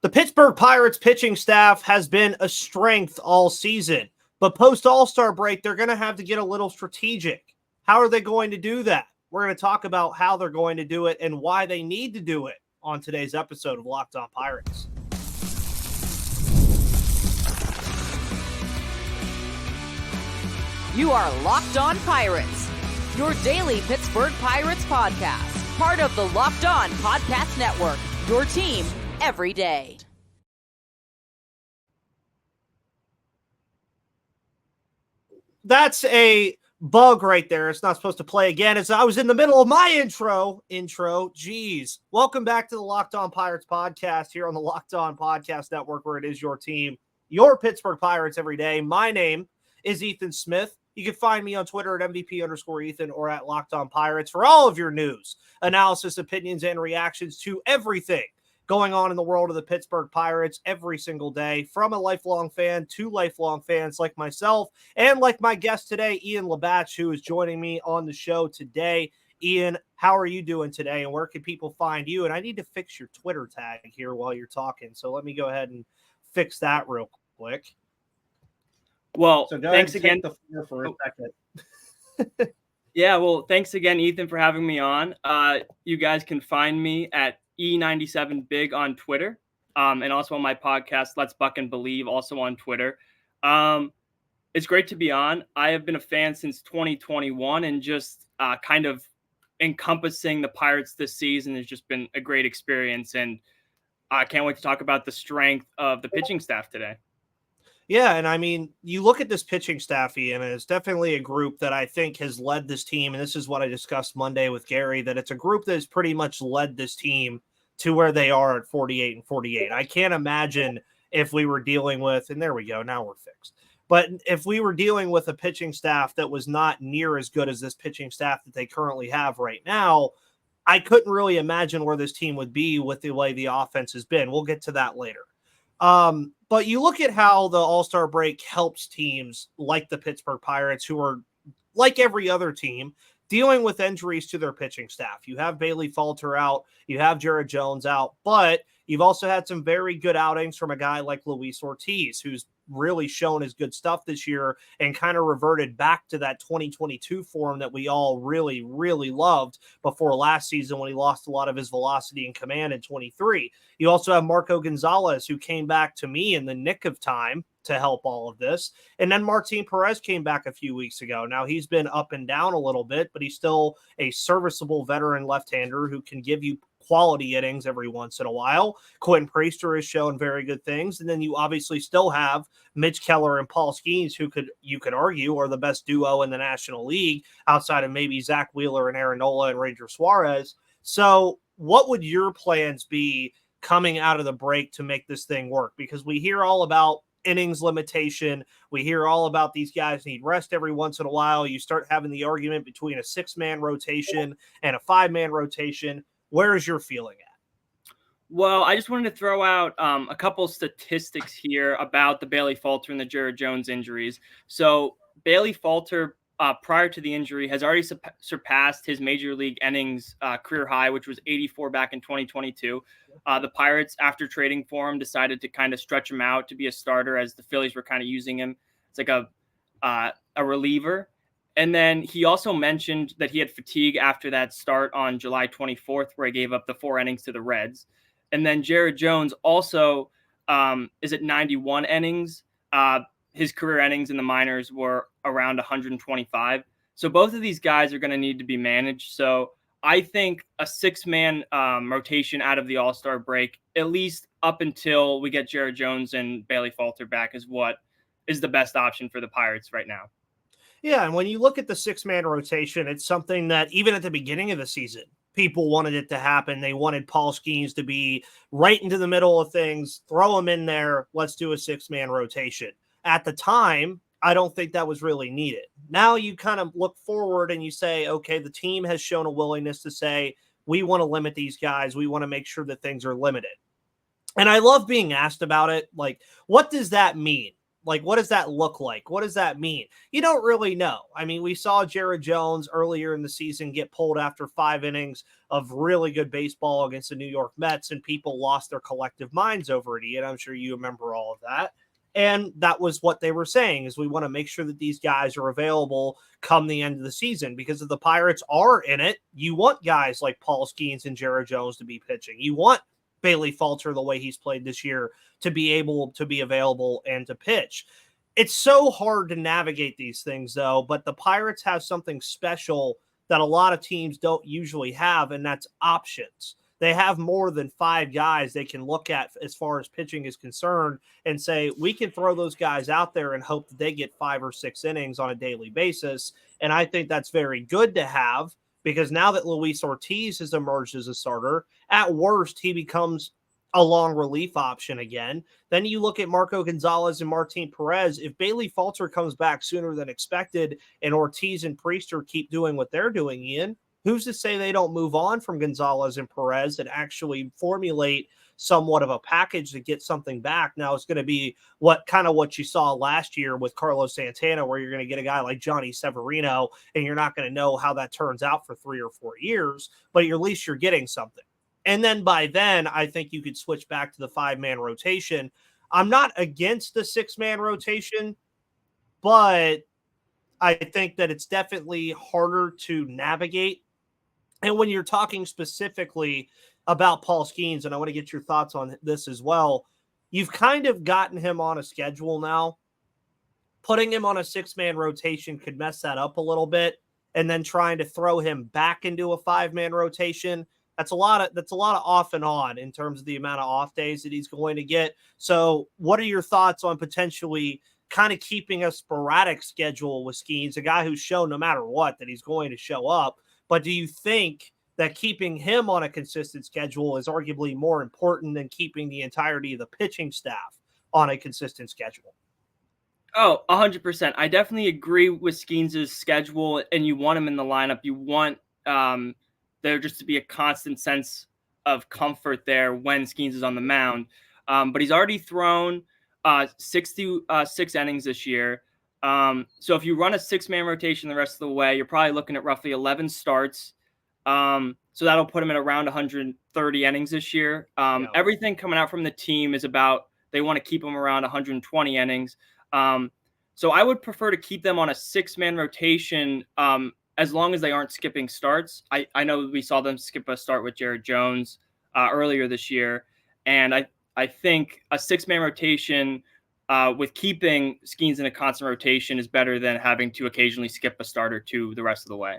The Pittsburgh Pirates pitching staff has been a strength all season, but post-All-Star break, they're going to have to get a little strategic. How are they going to do that? We're going to talk about how they're going to do it and why they need to do it on today's episode of Locked On Pirates. You are Locked On Pirates, your daily Pittsburgh Pirates podcast, part of the Locked On Podcast Network, your team every day. That's a bug right there. It's not supposed to play again. As I was in the middle of my intro. Jeez. Welcome back to the Locked On Pirates podcast here on the Locked On Podcast Network, where it is your team, your Pittsburgh Pirates every day. My name is Ethan Smith. You can find me on Twitter at MVP_Ethan or at Locked On Pirates for all of your news, analysis, opinions, and reactions to everything going on in the world of the Pittsburgh Pirates every single day, from a lifelong fan to lifelong fans like myself and like my guest today, Ian Labatch, who is joining me on the show today. Ian, how are you doing today, and where can people find you? And I need to fix your Twitter tag here while you're talking, so let me go ahead and fix that real quick. Well, so thanks again for a second. Yeah, well, thanks again, Ethan, for having me on. You guys can find me at E97Big on Twitter, and also on my podcast, Let's Buck and Believe, also on Twitter. It's great to be on. I have been a fan since 2021, and just kind of encompassing the Pirates this season has just been a great experience, and I can't wait to talk about the strength of the pitching staff today. Yeah, and I mean, you look at this pitching staff, Ian, and it's definitely a group that I think has led this team, and this is what I discussed Monday with Gary, that it's a group that has pretty much led this team to where they are at 48-48. I can't imagine if we were dealing with, and there we go, now we're fixed. But if we were dealing with a pitching staff that was not near as good as this pitching staff that they currently have right now, I couldn't really imagine where this team would be with the way the offense has been. We'll get to that later. But you look at how the All-Star break helps teams like the Pittsburgh Pirates, who are, like every other team, dealing with injuries to their pitching staff. You have Bailey Falter out, you have Jared Jones out, but you've also had some very good outings from a guy like Luis Ortiz, who's really shown his good stuff this year and kind of reverted back to that 2022 form that we all really, really loved before last season when he lost a lot of his velocity and command in 23. You also have Marco Gonzalez, who came back to me in the nick of time to help all of this. And then Martin Perez came back a few weeks ago. Now he's been up and down a little bit, but he's still a serviceable veteran left-hander who can give you quality innings every once in a while. Quentin Priester has shown very good things. And then you obviously still have Mitch Keller and Paul Skeens, who you could argue are the best duo in the National League outside of maybe Zach Wheeler and Aaron Nola and Ranger Suarez. So what would your plans be coming out of the break to make this thing work? Because we hear all about innings limitation. We hear all about these guys need rest every once in a while. You start having the argument between a 6-man rotation and a 5-man rotation. Where is your feeling at? Well, I just wanted to throw out a couple statistics here about the Bailey Falter and the Jared Jones injuries. So Bailey Falter, prior to the injury, has already surpassed his major league innings career high, which was 84 back in 2022. The Pirates, after trading for him, decided to kind of stretch him out to be a starter, as the Phillies were kind of using him. It's like a reliever. And then he also mentioned that he had fatigue after that start on July 24th, where he gave up the 4 innings to the Reds. And then Jared Jones also is at 91 innings. His career innings in the minors were around 125. So both of these guys are going to need to be managed. So I think a 6-man rotation out of the All-Star break, at least up until we get Jared Jones and Bailey Falter back, is what is the best option for the Pirates right now. Yeah, and when you look at the 6-man rotation, it's something that even at the beginning of the season, people wanted it to happen. They wanted Paul Skeens to be right into the middle of things, throw him in there, let's do a 6-man rotation. At the time, I don't think that was really needed. Now you kind of look forward and you say, okay, the team has shown a willingness to say, we want to limit these guys. We want to make sure that things are limited. And I love being asked about it. Like, what does that mean? Like, what does that look like? What does that mean? You don't really know. I mean, we saw Jared Jones earlier in the season get pulled after 5 innings of really good baseball against the New York Mets, and people lost their collective minds over it. And I'm sure you remember all of that. And that was what they were saying, is we want to make sure that these guys are available come the end of the season, because if the Pirates are in it, you want guys like Paul Skeens and Jared Jones to be pitching. You want Bailey Falter, the way he's played this year, to be able to be available and to pitch. It's so hard to navigate these things, though, but the Pirates have something special that a lot of teams don't usually have, and that's options. They have more than 5 guys they can look at as far as pitching is concerned and say, we can throw those guys out there and hope that they get 5 or 6 innings on a daily basis. And I think that's very good to have, because now that Luis Ortiz has emerged as a starter, at worst, he becomes a long relief option again. Then you look at Marco Gonzalez and Martin Perez. If Bailey Falter comes back sooner than expected and Ortiz and Priester keep doing what they're doing, Ian, who's to say they don't move on from Gonzalez and Perez and actually formulate somewhat of a package to get something back? Now it's going to be what you saw last year with Carlos Santana, where you're going to get a guy like Johnny Severino, and you're not going to know how that turns out for 3 or 4 years, but at least you're getting something. And then by then, I think you could switch back to the 5-man rotation. I'm not against the 6-man rotation, but I think that it's definitely harder to navigate. And when you're talking specifically about Paul Skeens, and I want to get your thoughts on this as well, you've kind of gotten him on a schedule now. Putting him on a 6-man rotation could mess that up a little bit, and then trying to throw him back into a 5-man rotation, that's a lot of off and on in terms of the amount of off days that he's going to get. So what are your thoughts on potentially kind of keeping a sporadic schedule with Skeens, a guy who's shown no matter what that he's going to show up? But do you think that keeping him on a consistent schedule is arguably more important than keeping the entirety of the pitching staff on a consistent schedule? Oh, 100%. I definitely agree with Skeens' schedule, and you want him in the lineup. You want there just to be a constant sense of comfort there when Skeens is on the mound. But he's already thrown 66 innings this year. So if you run a 6-man rotation the rest of the way, you're probably looking at roughly 11 starts. So that'll put him at around 130 innings this year. Everything coming out from the team is about, they want to keep him around 120 innings. So I would prefer to keep them on a 6-man rotation as long as they aren't skipping starts. I know we saw them skip a start with Jared Jones earlier this year. And I think a 6-man rotation with keeping Skeens in a constant rotation is better than having to occasionally skip a start or two the rest of the way.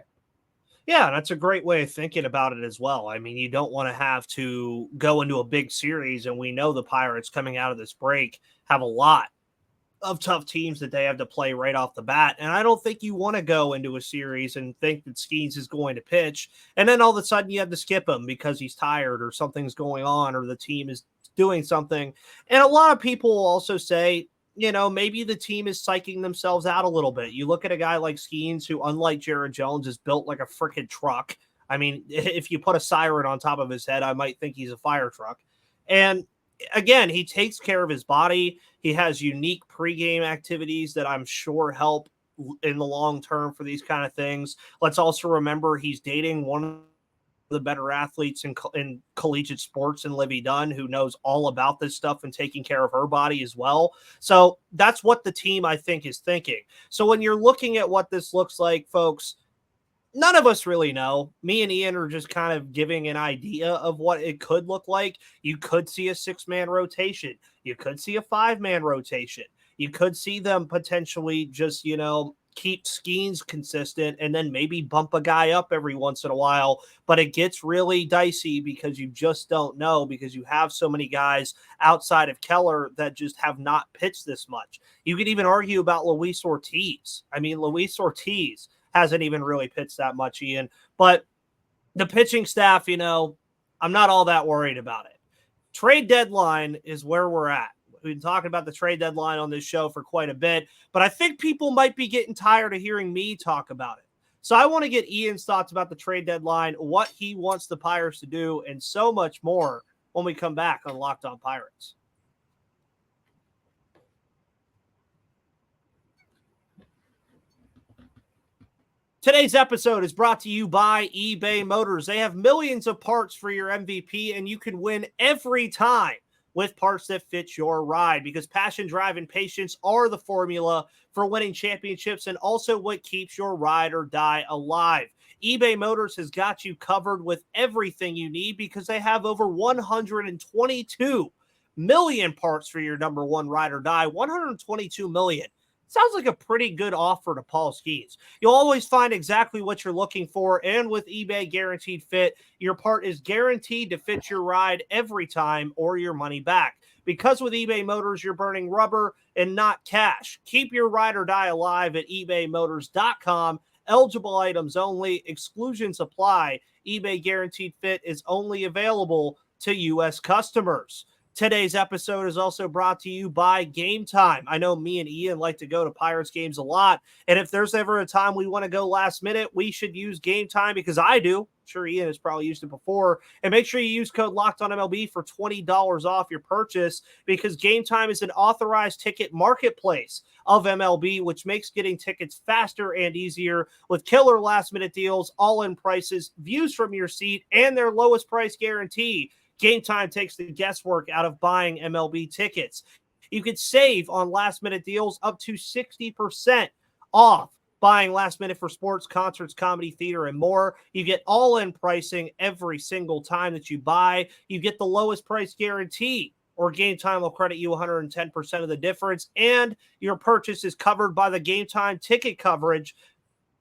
Yeah, that's a great way of thinking about it as well. I mean, you don't want to have to go into a big series, and we know the Pirates coming out of this break have a lot of tough teams that they have to play right off the bat. And I don't think you want to go into a series and think that Skeens is going to pitch, and then all of a sudden you have to skip him because he's tired or something's going on or the team is doing something. And a lot of people will also say, maybe the team is psyching themselves out a little bit. You look at a guy like Skeens, who, unlike Jared Jones, is built like a freaking truck. I mean, if you put a siren on top of his head, I might think he's a fire truck. And again, he takes care of his body. He has unique pregame activities that I'm sure help in the long term for these kind of things. Let's also remember he's dating one of the better athletes in collegiate sports, and Livy Dunn, who knows all about this stuff and taking care of her body as well. So that's what the team, I think, is thinking. So when you're looking at what this looks like, folks, none of us really know. Me and Ian are just kind of giving an idea of what it could look like. You could see a 6-man rotation. You could see a 5-man rotation. You could see them potentially just, keep Skeens consistent and then maybe bump a guy up every once in a while. But it gets really dicey because you just don't know, because you have so many guys outside of Keller that just have not pitched this much. You could even argue about Luis Ortiz. I mean, Luis Ortiz hasn't even really pitched that much, Ian. But the pitching staff, I'm not all that worried about it. Trade deadline is where we're at. We've been talking about the trade deadline on this show for quite a bit, but I think people might be getting tired of hearing me talk about it. So I want to get Ian's thoughts about the trade deadline, what he wants the Pirates to do, and so much more when we come back on Locked On Pirates. Today's episode is brought to you by eBay Motors. They have millions of parts for your MVP, and you can win every time with parts that fit your ride, because passion, drive, and patience are the formula for winning championships and also what keeps your ride or die alive. eBay Motors has got you covered with everything you need because they have over 122 million parts for your number one ride or die. 122 million. Sounds like a pretty good offer to Paul Skeens. You'll always find exactly what you're looking for, and with eBay Guaranteed Fit, your part is guaranteed to fit your ride every time or your money back. Because with eBay Motors, you're burning rubber and not cash. Keep your ride or die alive at ebaymotors.com. Eligible items only. Exclusions apply. eBay Guaranteed Fit is only available to U.S. customers. Today's episode is also brought to you by Game Time. I know me and Ian like to go to Pirates games a lot, and if there's ever a time we want to go last minute, we should use Game Time, because I do. I'm sure Ian has probably used it before. And make sure you use code LOCKEDONMLB for $20 off your purchase, because Game Time is an authorized ticket marketplace of MLB, which makes getting tickets faster and easier with killer last-minute deals, all-in prices, views from your seat, and their lowest price guarantee. Game Time takes the guesswork out of buying MLB tickets. You could save on last-minute deals up to 60% off buying last minute for sports, concerts, comedy, theater, and more. You get all-in pricing every single time that you buy. You get the lowest price guarantee, or Game Time will credit you 110% of the difference, and your purchase is covered by the Game Time ticket coverage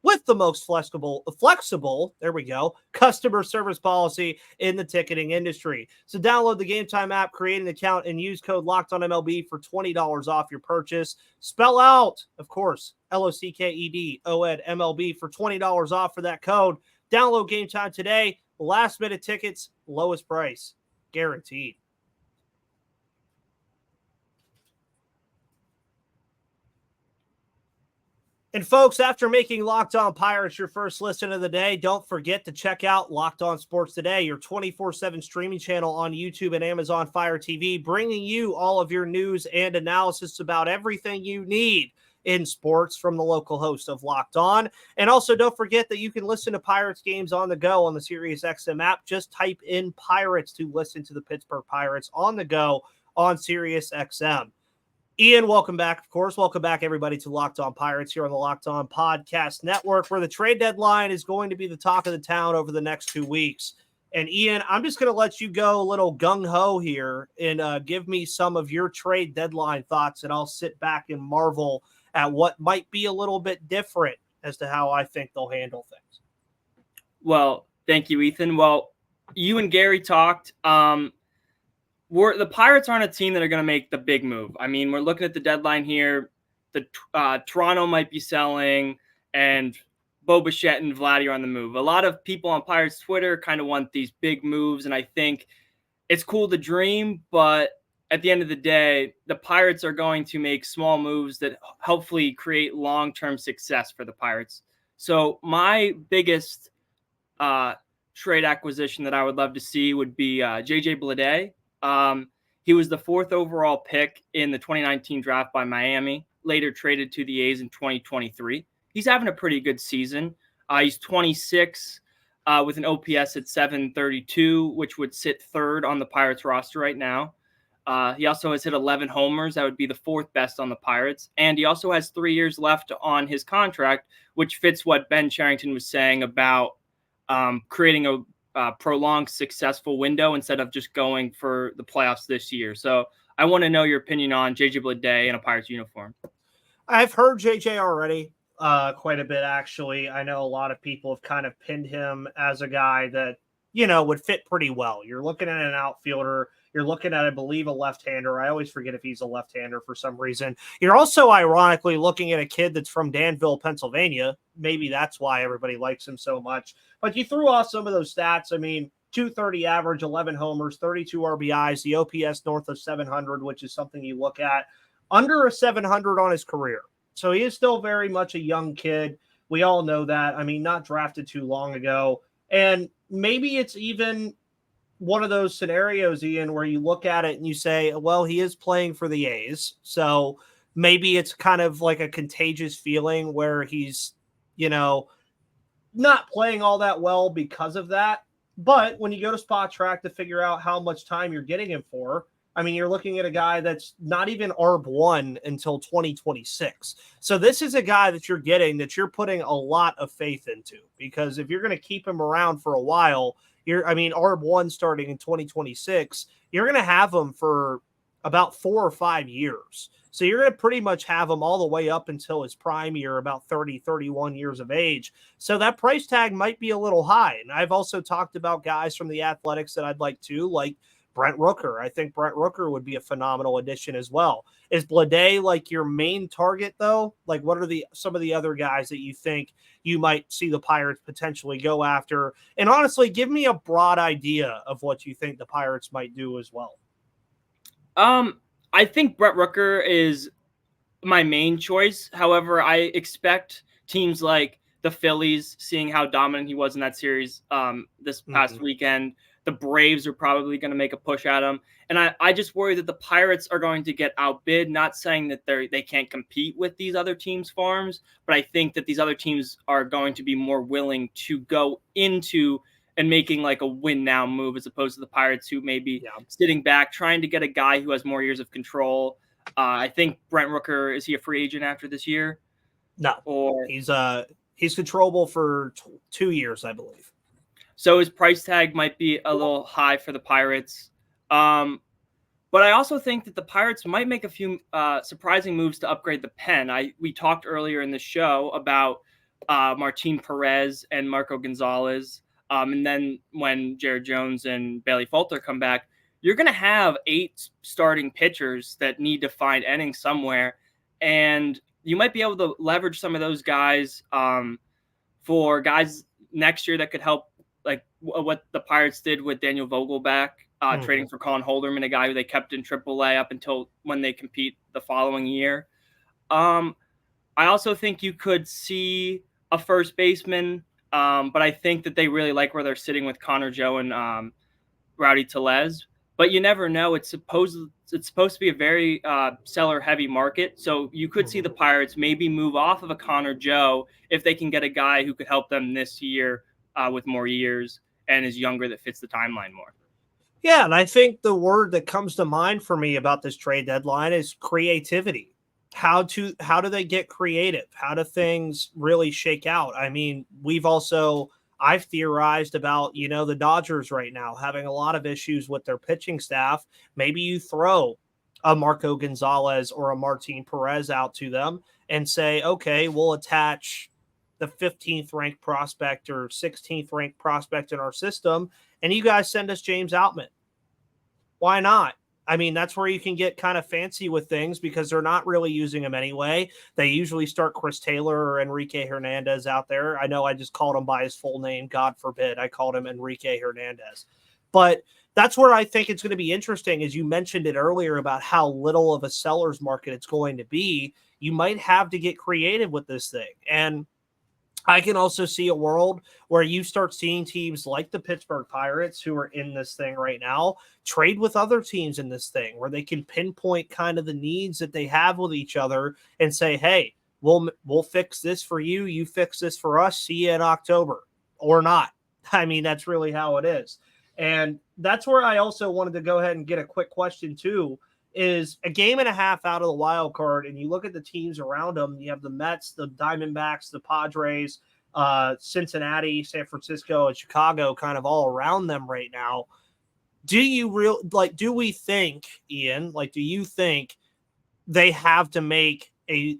with the most flexible, there we go, customer service policy in the ticketing industry. So download the Game Time app, create an account, and use code LOCKEDONMLB for $20 off your purchase. Spell out, of course, LOCKEDONMLB for $20 off for that code. Download Game Time today. Last minute tickets, lowest price, guaranteed. And folks, after making Locked On Pirates your first listen of the day, don't forget to check out Locked On Sports Today, your 24/7 streaming channel on YouTube and Amazon Fire TV, bringing you all of your news and analysis about everything you need in sports from the local host of Locked On. And also don't forget that you can listen to Pirates games on the go on the SiriusXM app. Just type in Pirates to listen to the Pittsburgh Pirates on the go on SiriusXM. Ian, welcome back, of course. Welcome back, everybody, to Locked On Pirates here on the Locked On Podcast Network, where the trade deadline is going to be the talk of the town over the next 2 weeks. And Ian, I'm just going to let you go a little gung-ho here and give me some of your trade deadline thoughts, and I'll sit back and marvel at what might be a little bit different as to how I think they'll handle things. Well, thank you, Ethan. Well, you and Gary talked. The Pirates aren't a team that are going to make the big move. I mean, we're looking at the deadline here. The Toronto might be selling, and Bo Bichette and Vladdy are on the move. A lot of people on Pirates Twitter kind of want these big moves, and I think it's cool to dream, but at the end of the day, the Pirates are going to make small moves that hopefully create long-term success for the Pirates. So my biggest trade acquisition that I would love to see would be JJ Bleday. He was the 4th overall pick in the 2019 draft by Miami, later traded to the A's in 2023. He's having a pretty good season. He's 26 with an OPS at 732, which would sit 3rd on the Pirates roster right now. He also has hit 11 homers. That would be the 4th best on the Pirates. And he also has 3 years left on his contract, which fits what Ben Cherington was saying about creating a prolonged successful window instead of just going for the playoffs this year. So I want to know your opinion on JJ Bleday in a Pirates uniform. I've heard JJ already quite a bit, actually. I know a lot of people have kind of pinned him as a guy that, you know, would fit pretty well. You're looking at an outfielder. You're looking at, I believe, a left-hander. I always forget if he's a left-hander for some reason. You're also, ironically, looking at a kid that's from Danville, Pennsylvania. Maybe that's why everybody likes him so much. But you threw off some of those stats. I mean, 230 average, 11 homers, 32 RBIs, the OPS north of 700, which is something you look at. Under a 700 on his career. So he is still very much a young kid. We all know that. I mean, not drafted too long ago. And maybe it's even one of those scenarios, Ian, where you look at it and you say, well, he is playing for the A's. So maybe it's kind of like a contagious feeling where he's, you know, not playing all that well because of that. But when you go to Spot Track to figure out how much time you're getting him for, I mean, you're looking at a guy that's not even ARB1 until 2026. So this is a guy that you're getting that you're putting a lot of faith into, because if you're going to keep him around for a while, ARB1 starting in 2026, you're going to have him for about 4 or 5 years. So you're going to pretty much have him all the way up until his prime year, about 30, 31 years of age. So that price tag might be a little high. And I've also talked about guys from the Athletics that I'd like to, like Brent Rooker. I think Brent Rooker would be a phenomenal addition as well. Is Blade like your main target, though? Like, what are some of the other guys that you think you might see the Pirates potentially go after? And honestly, give me a broad idea of what you think the Pirates might do as well. I think Brett Rooker is my main choice. However, I expect teams like the Phillies, seeing how dominant he was in that series this past weekend, the Braves are probably going to make a push at him. And I just worry that the Pirates are going to get outbid, not saying that they can't compete with these other teams' farms, but I think that these other teams are going to be more willing to go into and making like a win now move, as opposed to the Pirates, who may be sitting back, trying to get a guy who has more years of control. I think Brent Rooker, is he a free agent after this year? No, or he's controllable for 2 years, I believe. So his price tag might be a little high for the Pirates. But I also think that the Pirates might make a few surprising moves to upgrade the pen. We talked earlier in the show about Martin Perez and Marco Gonzalez. And then when Jared Jones and Bailey Falter come back, you're going to have 8 starting pitchers that need to find innings somewhere. And you might be able to leverage some of those guys for guys next year that could help, like what the Pirates did with Daniel Vogelbach, trading for Colin Holderman, a guy who they kept in AAA up until when they compete the following year. I also think you could see a first baseman, but I think that they really like where they're sitting with Connor Joe and Rowdy Tellez. But you never know. It's supposed to be a very seller-heavy market, so you could see the Pirates maybe move off of a Connor Joe if they can get a guy who could help them this year with more years and is younger, that fits the timeline more. Yeah, and I think the word that comes to mind for me about this trade deadline is creativity. How do they get creative? How do things really shake out? I mean, I've theorized about, the Dodgers right now having a lot of issues with their pitching staff. Maybe you throw a Marco Gonzalez or a Martin Perez out to them and say, okay, we'll attach the 15th ranked prospect or 16th ranked prospect in our system, and you guys send us James Outman. Why not? I mean, that's where you can get kind of fancy with things, because they're not really using him anyway. They usually start Chris Taylor or Enrique Hernandez out there. I know I just called him by his full name. God forbid I called him Enrique Hernandez. But that's where I think it's going to be interesting, as you mentioned it earlier about how little of a seller's market it's going to be. You might have to get creative with this thing. And I can also see a world where you start seeing teams like the Pittsburgh Pirates, who are in this thing right now, trade with other teams in this thing, where they can pinpoint kind of the needs that they have with each other and say, hey, we'll fix this for you. You fix this for us. See you in October, or not. I mean, that's really how it is. And that's where I also wanted to go ahead and get a quick question too, is a game and a half out of the wild card, and you look at the teams around them. You have the Mets, the Diamondbacks, the Padres, Cincinnati, San Francisco, and Chicago kind of all around them right now. Do we think, Ian, do you think they have to make I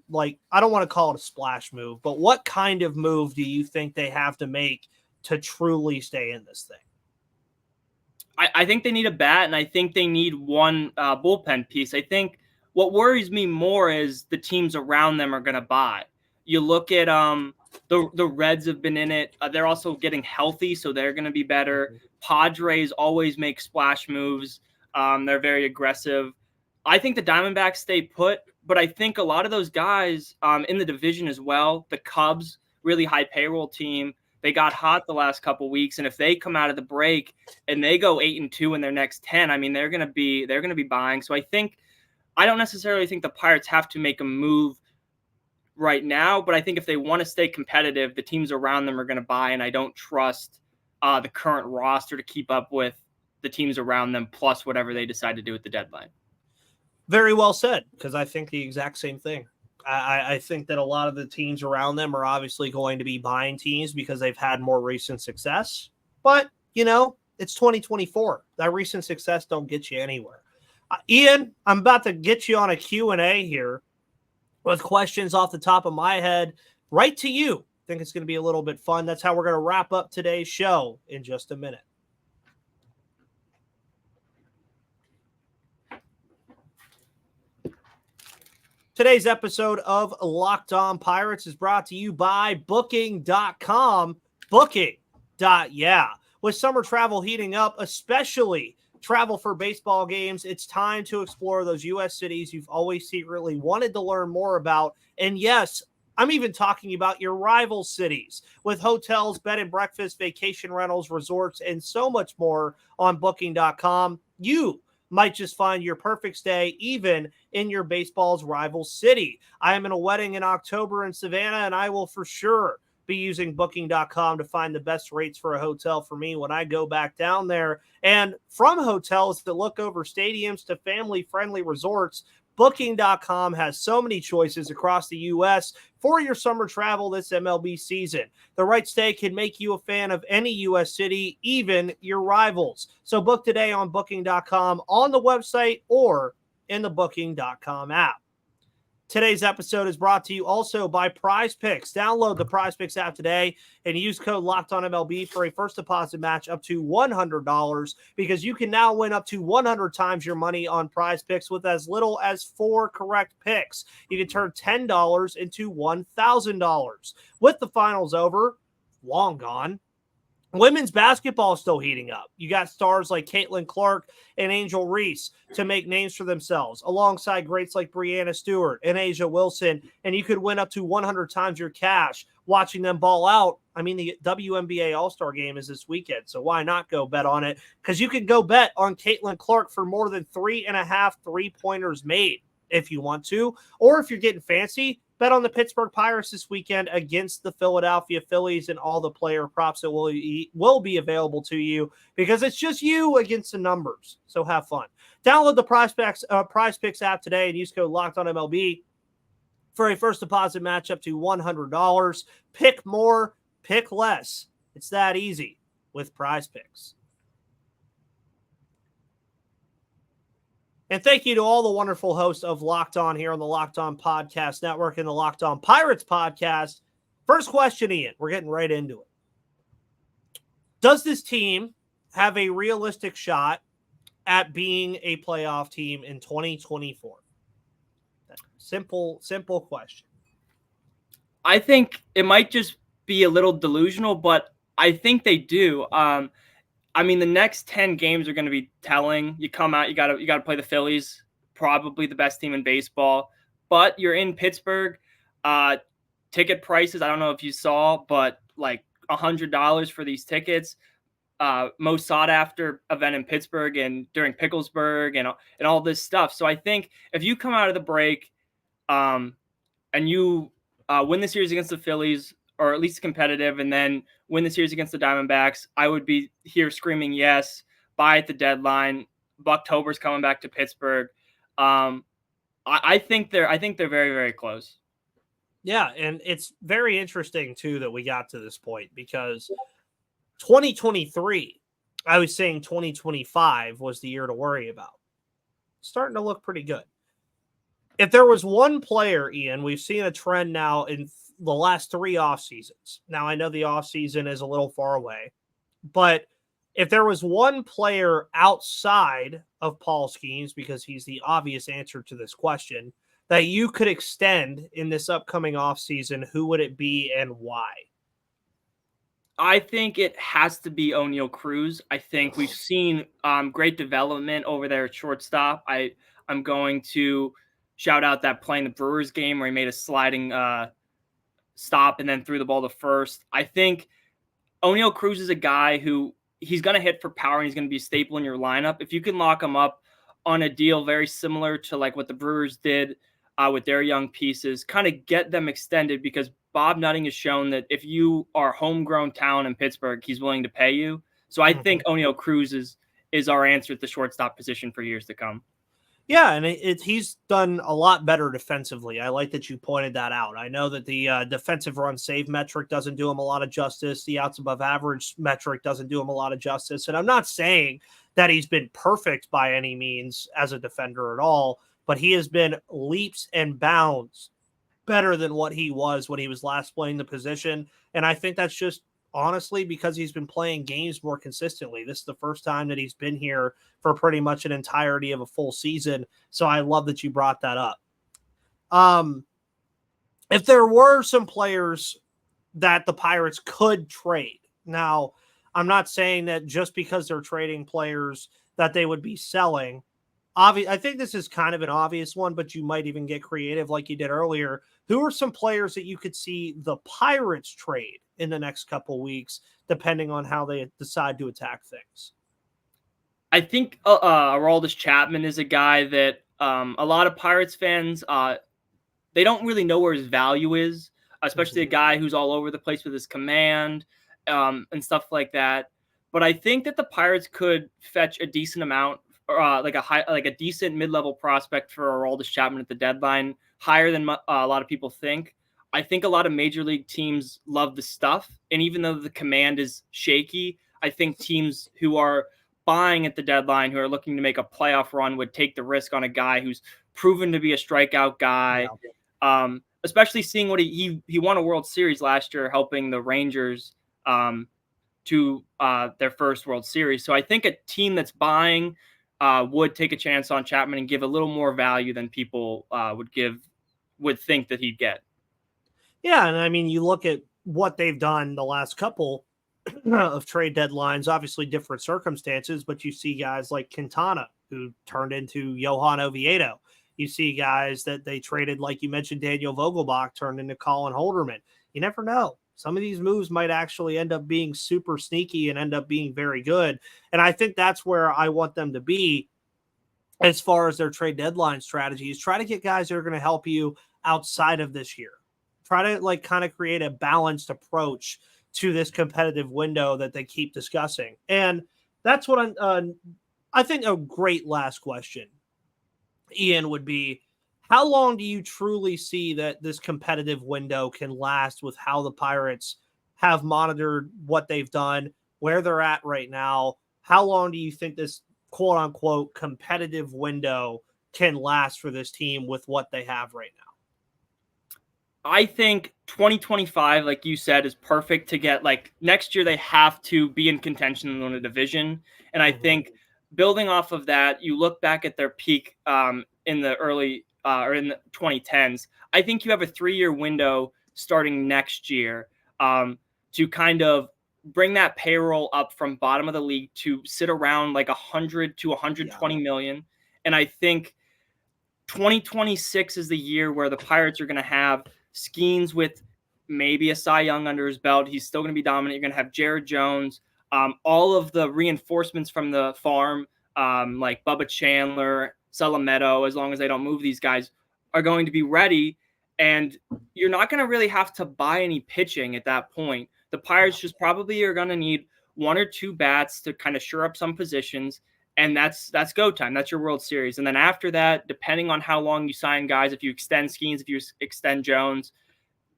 don't want to call it a splash move, but what kind of move do you think they have to make to truly stay in this thing? I think they need a bat, and I think they need one bullpen piece. I think what worries me more is the teams around them are going to buy. You look at the Reds have been in it. They're also getting healthy, so they're going to be better. Padres always make splash moves. They're very aggressive. I think the Diamondbacks stay put, but I think a lot of those guys in the division as well, the Cubs, really high payroll team, they got hot the last couple of weeks, and if they come out of the break and they go 8-2 in their next 10, I mean, they're going to be buying. So I don't necessarily think the Pirates have to make a move right now. But I think if they want to stay competitive, the teams around them are going to buy, and I don't trust the current roster to keep up with the teams around them, plus whatever they decide to do at the deadline. Very well said, because I think the exact same thing. I think that a lot of the teams around them are obviously going to be buying teams because they've had more recent success. But, it's 2024. That recent success don't get you anywhere. Ian, I'm about to get you on a Q&A here with questions off the top of my head right to you. I think it's going to be a little bit fun. That's how we're going to wrap up today's show in just a minute. Today's episode of Locked On Pirates is brought to you by Booking.com. Booking.yeah. With summer travel heating up, especially travel for baseball games, it's time to explore those U.S. cities you've always secretly wanted to learn more about. And yes, I'm even talking about your rival cities with hotels, bed and breakfast, vacation rentals, resorts, and so much more on Booking.com. You might just find your perfect stay even in your baseball's rival city. I am in a wedding in October in Savannah, and I will for sure be using Booking.com to find the best rates for a hotel for me when I go back down there. And from hotels that look over stadiums to family-friendly resorts, Booking.com has so many choices across the U.S. for your summer travel this MLB season. The right stay can make you a fan of any U.S. city, even your rivals. So book today on Booking.com on the website or in the Booking.com app. Today's episode is brought to you also by Prize Picks. Download the Prize Picks app today and use code LOCKEDONMLB for a first deposit match up to $100 because you can now win up to 100 times your money on Prize Picks with as little as 4 correct picks. You can turn $10 into $1,000. With the finals over, long gone, women's basketball is still heating up. You got stars like Caitlin Clark and Angel Reese to make names for themselves, alongside greats like Breanna Stewart and Asia Wilson, and you could win up to 100 times your cash watching them ball out. I mean, the WNBA All-Star Game is this weekend, so why not go bet on it? Because you could go bet on Caitlin Clark for more than 3.5 three-pointers made if you want to, or if you're getting fancy, bet on the Pittsburgh Pirates this weekend against the Philadelphia Phillies, and all the player props that will be available to you because it's just you against the numbers. So have fun. Download the Prize Picks app today and use code LOCKEDONMLB for a first deposit match up to $100. Pick more, pick less. It's that easy with Prize Picks. And thank you to all the wonderful hosts of Locked On here on the Locked On Podcast Network and the Locked On Pirates Podcast. First question, Ian. We're getting right into it. Does this team have a realistic shot at being a playoff team in 2024? Simple question. I think it might just be a little delusional, but I think they do. I mean, the next 10 games are going to be telling. You come out, you got to play the Phillies, probably the best team in baseball. But you're in Pittsburgh. Ticket prices, I don't know if you saw, but like $100 for these tickets. Most sought after event in Pittsburgh and during Picklesburg and all this stuff. So I think if you come out of the break and you win the series against the Phillies, or at least competitive, and then win the series against the Diamondbacks, I would be here screaming yes, buy at the deadline. Bucktober's coming back to Pittsburgh. I think they're very, very close. Yeah, and it's very interesting too that we got to this point because 2023, I was saying 2025 was the year to worry about. Starting to look pretty good. If there was one player, Ian, we've seen a trend now in the last 3 off seasons. Now, I know the off season is a little far away, but if there was one player outside of Paul Skeens, because he's the obvious answer to this question, that you could extend in this upcoming off season, who would it be and why? I think it has to be O'Neal Cruz. I think we've seen great development over there at shortstop. I'm going to shout out that play in the Brewers game where he made a sliding stop and then threw the ball to first. I think O'Neal Cruz is a guy who he's going to hit for power and he's going to be a staple in your lineup. If you can lock him up on a deal very similar to like what the Brewers did with their young pieces, kind of get them extended, because Bob Nutting has shown that if you are homegrown talent in Pittsburgh, he's willing to pay you. So I think Oneil Cruz is our answer at the shortstop position for years to come. Yeah, and he's done a lot better defensively. I like that you pointed that out. I know that the defensive run save metric doesn't do him a lot of justice. The outs above average metric doesn't do him a lot of justice. And I'm not saying that he's been perfect by any means as a defender at all, but he has been leaps and bounds better than what he was when he was last playing the position. And I think that's just honestly because he's been playing games more consistently. This is the first time that he's been here for pretty much an entirety of a full season. So I love that you brought that up. If there were some players that the Pirates could trade, now I'm not saying that just because they're trading players that they would be selling. I think this is kind of an obvious one, but you might even get creative like you did earlier. Who are some players that you could see the Pirates trade in the next couple of weeks, depending on how they decide to attack things? I think Aroldis Chapman is a guy that a lot of Pirates fans, they don't really know where his value is, especially a guy who's all over the place with his command and stuff like that. But I think that the Pirates could fetch a decent amount, like a decent mid-level prospect for Aroldis Chapman at the deadline, higher than a lot of people think. I think a lot of major league teams love the stuff, and even though the command is shaky, I think teams who are buying at the deadline, who are looking to make a playoff run, would take the risk on a guy who's proven to be a strikeout guy. Yeah. Especially seeing what he won a World Series last year, helping the Rangers to their first World Series. So I think a team that's buying would take a chance on Chapman and give a little more value than people would think that he'd get. Yeah, and I mean, you look at what they've done the last couple of trade deadlines, obviously different circumstances, but you see guys like Quintana, who turned into Johan Oviedo. You see guys that they traded, like you mentioned, Daniel Vogelbach turned into Colin Holderman. You never know. Some of these moves might actually end up being super sneaky and end up being very good. And I think that's where I want them to be as far as their trade deadline strategies. Try to get guys that are going to help you outside of this year. Try to kind of create a balanced approach to this competitive window that they keep discussing. And that's what I think a great last question, Ian, would be, how long do you truly see that this competitive window can last with how the Pirates have monitored what they've done, where they're at right now? How long do you think this quote unquote competitive window can last for this team with what they have right now? I think 2025, like you said, is perfect to get, next year they have to be in contention in the division. And I think building off of that, you look back at their peak in the early or in the 2010s. I think you have a 3-year window starting next year to kind of bring that payroll up from bottom of the league to sit around 100 to 120 million. And I think 2026 is the year where the Pirates are going to have Skeens with maybe a Cy Young under his belt. He's still going to be dominant. You're going to have Jared Jones, all of the reinforcements from the farm, like Bubba Chandler, Salamedo, as long as they don't move these guys, are going to be ready. And you're not going to really have to buy any pitching at that point. The Pirates just probably are going to need 1 or 2 bats to kind of shore up some positions. And that's go time. That's your World Series. And then after that, depending on how long you sign guys, if you extend Skeens, if you extend Jones,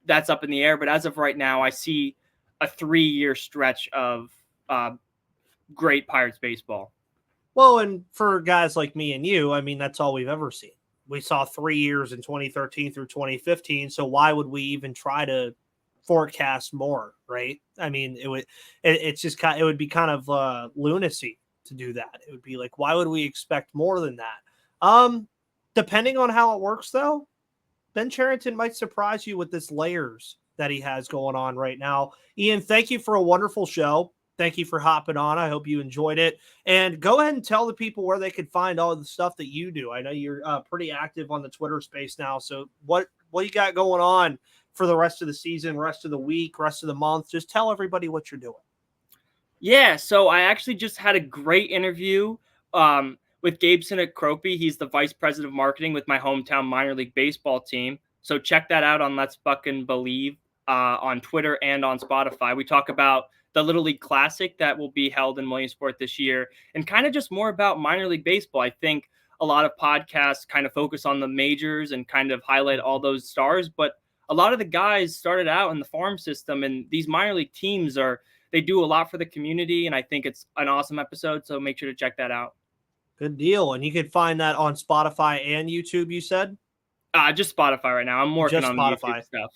that's up in the air. But as of right now, I see a 3-year stretch of great Pirates baseball. Well, and for guys like me and you, I mean, that's all we've ever seen. We saw 3 years in 2013 through 2015. So why would we even try to forecast more, right? I mean, it would be kind of lunacy to do that. It would be like, why would we expect more than that? Depending on how it works, though, Ben Cherington might surprise you with this layers that he has going on right now. Ian, thank you for a wonderful show. Thank you for hopping on. I hope you enjoyed it. And go ahead and tell the people where they could find all the stuff that you do. I know you're pretty active on the Twitter space now. So what you got going on for the rest of the season, rest of the week, rest of the month? Just tell everybody what you're doing. Yeah, so I actually just had a great interview with Gabe Sinacropi. He's the vice president of marketing with my hometown minor league baseball team. So check that out on Let's Fucking Believe on Twitter and on Spotify. We talk about the Little League Classic that will be held in Williamsport this year, and kind of just more about minor league baseball. I think a lot of podcasts kind of focus on the majors and kind of highlight all those stars, but a lot of the guys started out in the farm system, and these minor league teams they do a lot for the community, and I think it's an awesome episode, so make sure to check that out. Good deal. And you can find that on Spotify and YouTube, you said? Just Spotify right now. I'm working on the YouTube stuff.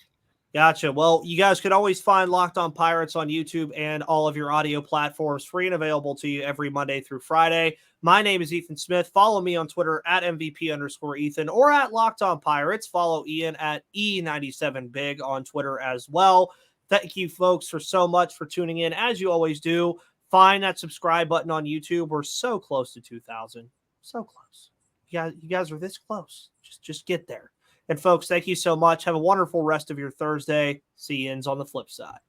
Gotcha. Well, you guys could always find Locked On Pirates on YouTube and all of your audio platforms, free and available to you every Monday through Friday. My name is Ethan Smith. Follow me on Twitter at MVP_Ethan or at Locked On Pirates. Follow Ian at E97Big on Twitter as well. Thank you, folks, for so much for tuning in, as you always do. Find that subscribe button on YouTube. We're so close to 2,000. So close. You guys are this close. Just get there. And folks, thank you so much. Have a wonderful rest of your Thursday. See you on the flip side.